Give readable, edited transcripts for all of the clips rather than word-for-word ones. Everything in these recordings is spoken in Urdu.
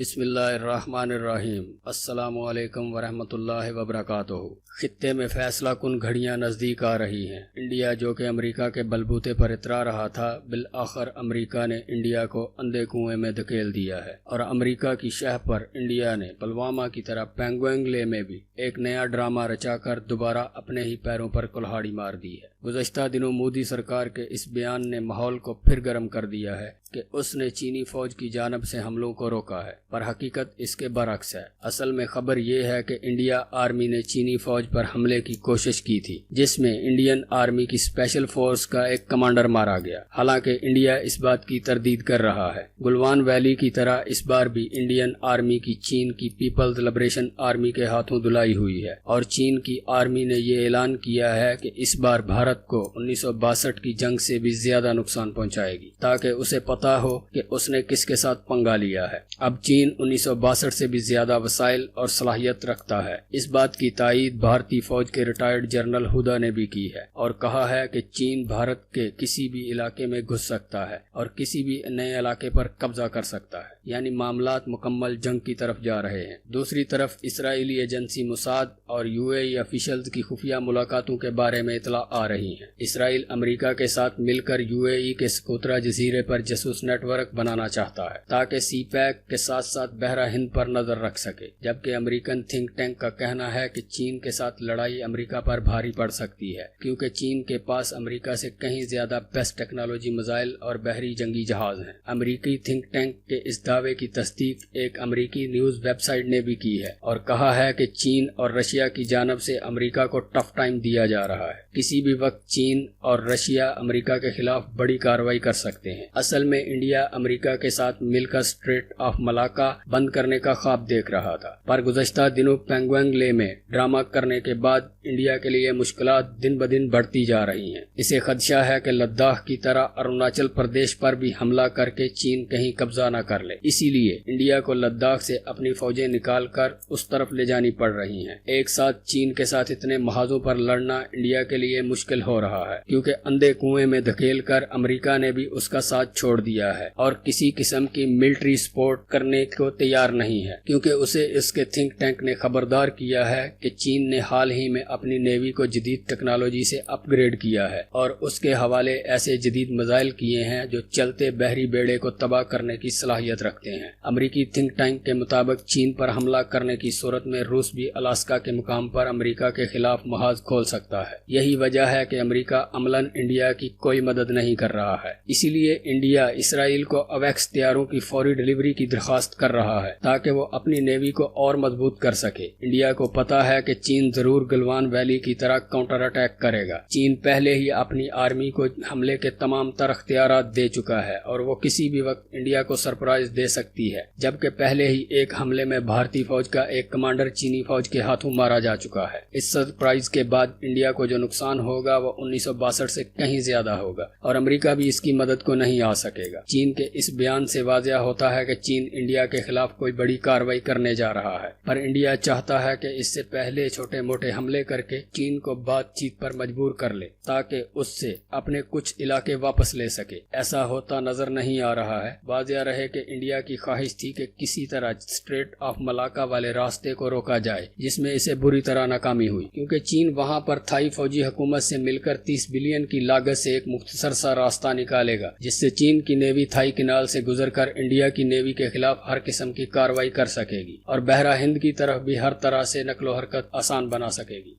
بسم اللہ الرحمن الرحیم۔ السلام علیکم ورحمۃ اللہ وبرکاتہ۔ خطے میں فیصلہ کن گھڑیاں نزدیک آ رہی ہیں۔ انڈیا جو کہ امریکہ کے بلبوتے پر اترا رہا تھا، بالآخر امریکہ نے انڈیا کو اندھے کنویں میں دھکیل دیا ہے، اور امریکہ کی شہ پر انڈیا نے پلوامہ کی طرح پینگوئنگ میں بھی ایک نیا ڈرامہ رچا کر دوبارہ اپنے ہی پیروں پر کلہاڑی مار دی ہے۔ گزشتہ دنوں مودی سرکار کے اس بیان نے ماحول کو پھر گرم کر دیا ہے کہ اس نے چینی فوج کی جانب سے حملوں کو روکا ہے، پر حقیقت اس کے برعکس ہے۔ اصل میں خبر یہ ہے کہ انڈیا آرمی نے چینی فوج پر حملے کی کوشش کی تھی، جس میں انڈین آرمی کی اسپیشل فورس کا ایک کمانڈر مارا گیا۔ حالانکہ انڈیا اس بات کی تردید کر رہا ہے۔ گلوان ویلی کی طرح اس بار بھی انڈین آرمی کی چین کی پیپلز لبریشن آرمی کے ہاتھوں دھلائی ہوئی ہے، اور چین کی آرمی نے یہ اعلان کیا ہے کہ اس بار بھارت کو 1962 کی جنگ سے بھی زیادہ نقصان پہنچائے گی، تاکہ اسے پتا ہو کہ اس نے کس کے ساتھ پنگا لیا ہے۔ اب چین 1962 سے بھی زیادہ وسائل اور صلاحیت رکھتا ہے۔ اس بات کی تائید بھارتی فوج کے ریٹائرڈ جنرل ہدا نے بھی کی ہے، اور کہا ہے کہ چین بھارت کے کسی بھی علاقے میں گھس سکتا ہے اور کسی بھی نئے علاقے پر قبضہ کر سکتا ہے، یعنی معاملات مکمل جنگ کی طرف جا رہے ہیں۔ دوسری طرف اسرائیلی ایجنسی موساد اور UAE افیشلز کی خفیہ ملاقاتوں کے بارے میں اطلاع آ رہی ہیں۔ اسرائیل امریکہ کے ساتھ مل کر UAE کے سکوترا جزیرے پر جاسوس نیٹ ورک بنانا چاہتا ہے، تاکہ سی پیک کے ساتھ ساتھ بحرہ ہند پر نظر رکھ سکے، جبکہ امریکن تھنک ٹینک کا کہنا ہے کہ چین کے ساتھ لڑائی امریکہ پر بھاری پڑ سکتی ہے، کیونکہ چین کے پاس امریکہ سے کہیں زیادہ بیسٹ ٹیکنالوجی میزائل اور بحری جنگی جہاز ہیں۔ امریکی تھنک ٹینک کے اس دعوے کی تصدیق ایک امریکی نیوز ویب سائٹ نے بھی کی ہے، اور کہا ہے کہ چین اور رشیا کی جانب سے امریکہ کو ٹف ٹائم دیا جا رہا ہے۔ کسی بھی وقت چین اور رشیا امریکہ کے خلاف بڑی کارروائی کر سکتے ہیں۔ اصل میں انڈیا امریکہ کے ساتھ مل کر اسٹریٹ آف ملاکا بند کرنے کا خواب دیکھ رہا تھا، پر گزشتہ دنوں پینگوئنگ میں ڈرامہ کرنے کے بعد انڈیا کے لیے مشکلات دن بدن بڑھتی جا رہی ہیں۔ اسے خدشہ ہے کہ لداخ کی طرح اروناچل پردیش پر بھی حملہ کر کے چین کہیں قبضہ نہ کر لے، اسی لیے انڈیا کو لداخ سے اپنی فوجیں نکال کر اس طرف لے جانی پڑ رہی ہیں۔ ایک ساتھ چین کے ساتھ اتنے محاذوں پر لڑنا انڈیا کے لیے مشکل ہو رہا ہے، کیونکہ اندھے کنویں میں دھکیل کر امریکہ نے بھی اس کا ساتھ چھوڑ دیا ہے اور کسی قسم کی ملٹری سپورٹ کرنے کو تیار نہیں ہے، کیونکہ اسے اس کے تھنک ٹینک نے خبردار کیا ہے کہ چین نے حال ہی میں اپنی نیوی کو جدید ٹیکنالوجی سے اپ گریڈ کیا ہے، اور اس کے حوالے ایسے جدید میزائل کیے ہیں جو چلتے بحری بیڑے کو تباہ کرنے کی صلاحیت رکھتے ہیں۔ امریکی تھنک ٹینک کے مطابق چین پر حملہ کرنے کی صورت میں روس بھی الاسکا کے مقام پر امریکہ کے خلاف محاذ کھول سکتا ہے۔ یہی وجہ ہے کہ امریکہ عملاً انڈیا کی کوئی مدد نہیں کر رہا ہے۔ اسی لیے انڈیا اسرائیل کو اویکس طیاروں کی فوری ڈیلیوری کی درخواست کر رہا ہے، تاکہ وہ اپنی نیوی کو اور مضبوط کر سکے۔ انڈیا کو پتا ہے کہ چین ضرور گلوان ویلی کی طرح کاؤنٹر اٹیک کرے گا۔ چین پہلے ہی اپنی آرمی کو حملے کے تمام تر اختیارات دے چکا ہے، اور وہ کسی بھی وقت انڈیا کو سرپرائز دے سکتی ہے، جبکہ پہلے ہی ایک حملے میں بھارتی فوج کا ایک کمانڈر چینی فوج کے ہاتھوں مارا جا چکا ہے۔ اس سرپرائز کے بعد انڈیا کو جو نقصان ہوگا وہ 1962 سے کہیں زیادہ ہوگا، اور امریکہ بھی اس کی مدد کو نہیں آ سکے گا۔ چین کے اس بیان سے واضح ہوتا ہے کہ چین انڈیا کے خلاف کوئی بڑی کارروائی کرنے جا رہا ہے، پر انڈیا چاہتا ہے کہ اس سے پہلے چھوٹے موٹے حملے کر کے چین کو بات چیت پر مجبور کر لے، تاکہ اس سے اپنے کچھ علاقے واپس لے سکے۔ ایسا ہوتا نظر نہیں آ رہا ہے۔ واضح رہے کہ انڈیا کی خواہش تھی کہ کسی طرح اسٹریٹ آف ملاکا والے راستے کو روکا جائے، جس میں اسے بری طرح ناکامی ہوئی، کیونکہ چین وہاں پر تھائی فوجی حکومت سے مل کر 30 بلین کی لاگت سے ایک مختصر سا راستہ نکالے گا، جس سے چین کی نیوی تھائی کینال سے گزر کر انڈیا کی نیوی کے خلاف ہر قسم کی کارروائی کر سکے گی، اور بحرہ ہند کی طرف بھی ہر طرح سے نقل و حرکت آسان بنا سکے گی۔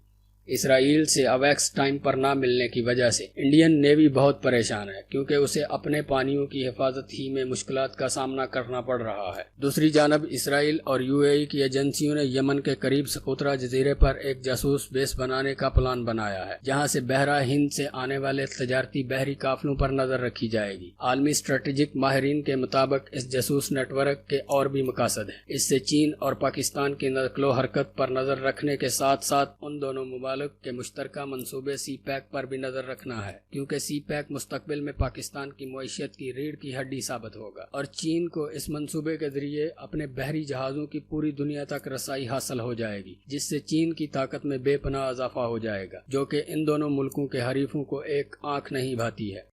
اسرائیل سے اویکس ٹائم پر نہ ملنے کی وجہ سے انڈین نیوی بہت پریشان ہے، کیونکہ اسے اپنے پانیوں کی حفاظت ہی میں مشکلات کا سامنا کرنا پڑ رہا ہے۔ دوسری جانب اسرائیل اور UAE کی ایجنسیوں نے یمن کے قریب سکوترا جزیرے پر ایک جاسوس بیس بنانے کا پلان بنایا ہے، جہاں سے بحرہ ہند سے آنے والے تجارتی بحری قافلوں پر نظر رکھی جائے گی۔ عالمی اسٹریٹجک ماہرین کے مطابق اس جاسوس نیٹ ورک کے اور بھی مقاصد ہیں۔ اس سے چین اور پاکستان کی نقل و حرکت پر نظر رکھنے کے ساتھ ساتھ ان دونوں ممالک کے مشترکہ منصوبے سی پیک پر بھی نظر رکھنا ہے، کیونکہ سی پیک مستقبل میں پاکستان کی معیشت کی ریڑھ کی ہڈی ثابت ہوگا، اور چین کو اس منصوبے کے ذریعے اپنے بحری جہازوں کی پوری دنیا تک رسائی حاصل ہو جائے گی، جس سے چین کی طاقت میں بے پناہ اضافہ ہو جائے گا، جو کہ ان دونوں ملکوں کے حریفوں کو ایک آنکھ نہیں بھاتی ہے۔